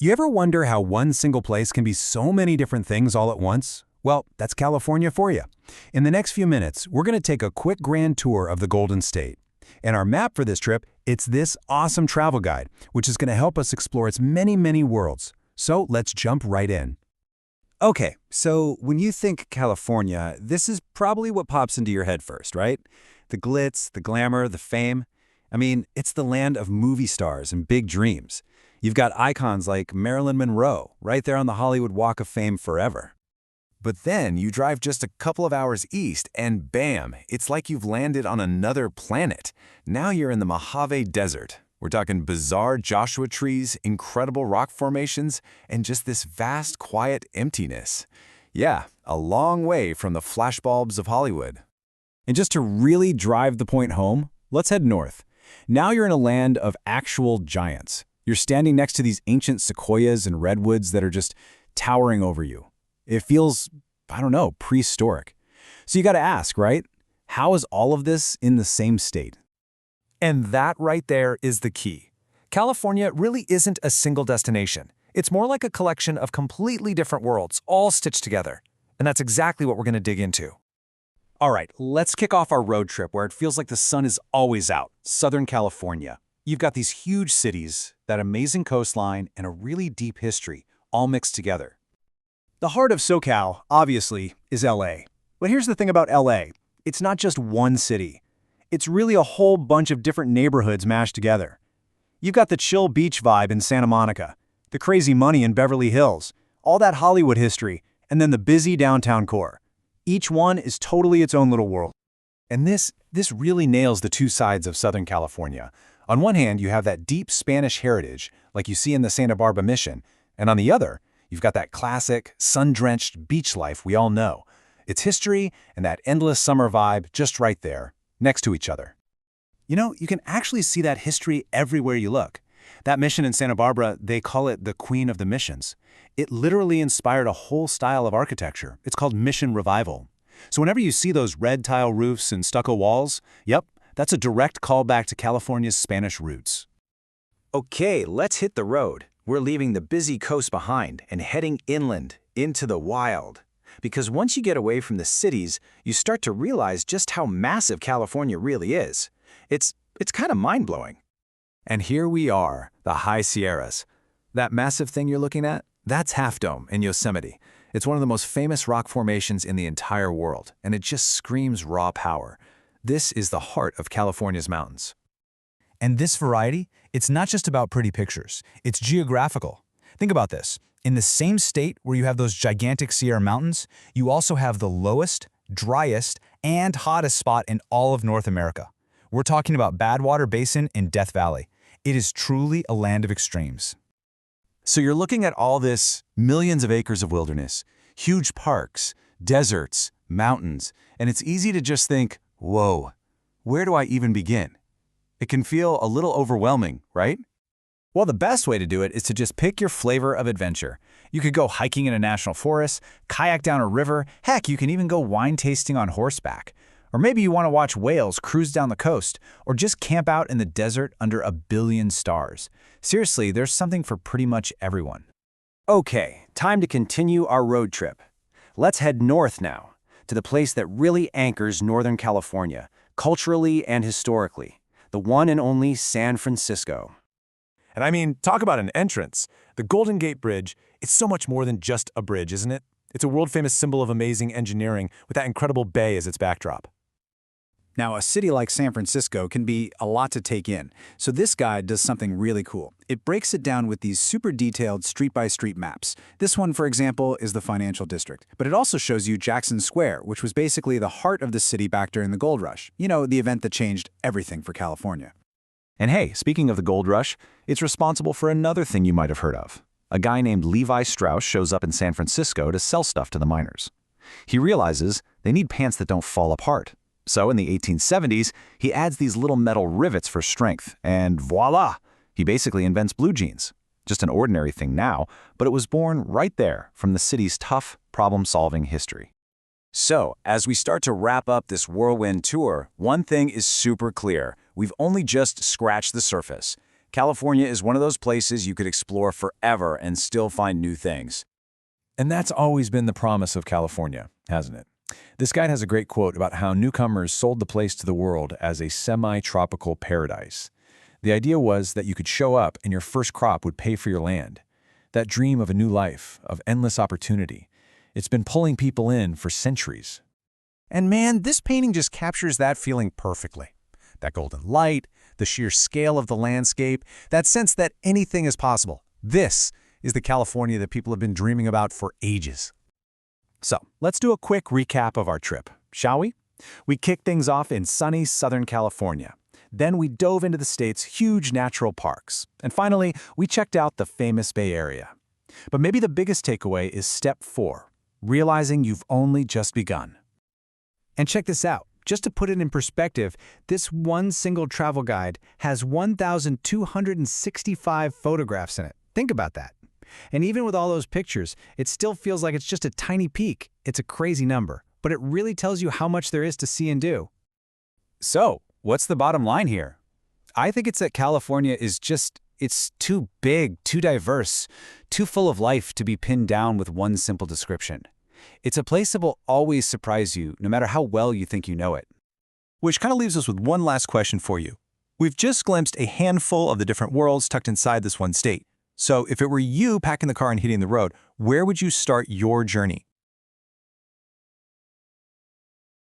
You ever wonder how one single place can be so many different things all at once? Well, that's California for you. In the next few minutes, we're going to take a quick grand tour of the Golden State. And our map for this trip, it's this awesome travel guide, which is going to help us explore its many, many worlds. So let's jump right in. Okay, so when you think California, this is probably what pops into your head first, right? The glitz, the glamour, the fame. I mean, it's the land of movie stars and big dreams. You've got icons like Marilyn Monroe right there on the Hollywood Walk of Fame forever. But then you drive just a couple of hours east and bam, it's like you've landed on another planet. Now you're in the Mojave Desert. We're talking bizarre Joshua trees, incredible rock formations, and just this vast, quiet emptiness. Yeah, a long way from the flashbulbs of Hollywood. And just to really drive the point home, let's head north. Now you're in a land of actual giants. You're standing next to these ancient sequoias and redwoods that are just towering over you. It feels, I don't know, prehistoric. So you got to ask, right? How is all of this in the same state? And that right there is the key. California really isn't a single destination. It's more like a collection of completely different worlds, all stitched together. And that's exactly what we're going to dig into. All right, let's kick off our road trip where it feels like the sun is always out, Southern California. You've got these huge cities, that amazing coastline, and a really deep history, all mixed together. The heart of SoCal, obviously, is LA. But here's the thing about LA. It's not just one city. It's really a whole bunch of different neighborhoods mashed together. You've got the chill beach vibe in Santa Monica, the crazy money in Beverly Hills, all that Hollywood history, and then the busy downtown core. Each one is totally its own little world. And this really nails the two sides of Southern California. On one hand, you have that deep Spanish heritage, like you see in the Santa Barbara Mission, and on the other, you've got that classic, sun-drenched beach life we all know. Its history and that endless summer vibe just right there, next to each other. You know, you can actually see that history everywhere you look. That mission in Santa Barbara, they call it the Queen of the Missions. It literally inspired a whole style of architecture. It's called Mission Revival. So whenever you see those red tile roofs and stucco walls, yep, that's a direct callback to California's Spanish roots. Okay, let's hit the road. We're leaving the busy coast behind and heading inland, into the wild. Because once you get away from the cities, you start to realize just how massive California really is. It's kind of mind-blowing. And here we are, the High Sierras. That massive thing you're looking at, that's Half Dome in Yosemite. It's one of the most famous rock formations in the entire world, and it just screams raw power. This is the heart of California's mountains. And this variety, it's not just about pretty pictures, it's geographical. Think about this. In the same state where you have those gigantic Sierra Mountains, you also have the lowest, driest, and hottest spot in all of North America. We're talking about Badwater Basin in Death Valley. It is truly a land of extremes. So you're looking at all this millions of acres of wilderness, huge parks, deserts, mountains, and it's easy to just think, whoa, where do I even begin? It can feel a little overwhelming, right? Well, the best way to do it is to just pick your flavor of adventure. You could go hiking in a national forest, kayak down a river, heck, you can even go wine tasting on horseback. Or maybe you want to watch whales cruise down the coast, or just camp out in the desert under a billion stars. Seriously, there's something for pretty much everyone. Okay, time to continue our road trip. Let's head north now, to the place that really anchors Northern California, culturally and historically, the one and only San Francisco. And I mean, talk about an entrance. The Golden Gate Bridge, it's so much more than just a bridge, isn't it? It's a world-famous symbol of amazing engineering with that incredible bay as its backdrop. Now, a city like San Francisco can be a lot to take in, so this guide does something really cool. It breaks it down with these super detailed street-by-street maps. This one, for example, is the financial district. But it also shows you Jackson Square, which was basically the heart of the city back during the gold rush. You know, the event that changed everything for California. And hey, speaking of the gold rush, it's responsible for another thing you might have heard of. A guy named Levi Strauss shows up in San Francisco to sell stuff to the miners. He realizes they need pants that don't fall apart. So in the 1870s, he adds these little metal rivets for strength, and voila! He basically invents blue jeans. Just an ordinary thing now, but it was born right there from the city's tough, problem-solving history. So, as we start to wrap up this whirlwind tour, one thing is super clear. We've only just scratched the surface. California is one of those places you could explore forever and still find new things. And that's always been the promise of California, hasn't it? This guide has a great quote about how newcomers sold the place to the world as a semi-tropical paradise. The idea was that you could show up and your first crop would pay for your land. That dream of a new life, of endless opportunity. It's been pulling people in for centuries. And man, this painting just captures that feeling perfectly. That golden light, the sheer scale of the landscape, that sense that anything is possible. This is the California that people have been dreaming about for ages. So, let's do a quick recap of our trip, shall we? We kicked things off in sunny Southern California. Then we dove into the state's huge natural parks. And finally, we checked out the famous Bay Area. But maybe the biggest takeaway is step 4, realizing you've only just begun. And check this out. Just to put it in perspective, this one single travel guide has 1,265 photographs in it. Think about that. And even with all those pictures, it still feels like it's just a tiny peek. It's a crazy number, but it really tells you how much there is to see and do. So, what's the bottom line here? I think it's that California is it's too big, too diverse, too full of life to be pinned down with one simple description. It's a place that will always surprise you, no matter how well you think you know it. Which kind of leaves us with one last question for you. We've just glimpsed a handful of the different worlds tucked inside this one state. So if it were you packing the car and hitting the road, where would you start your journey?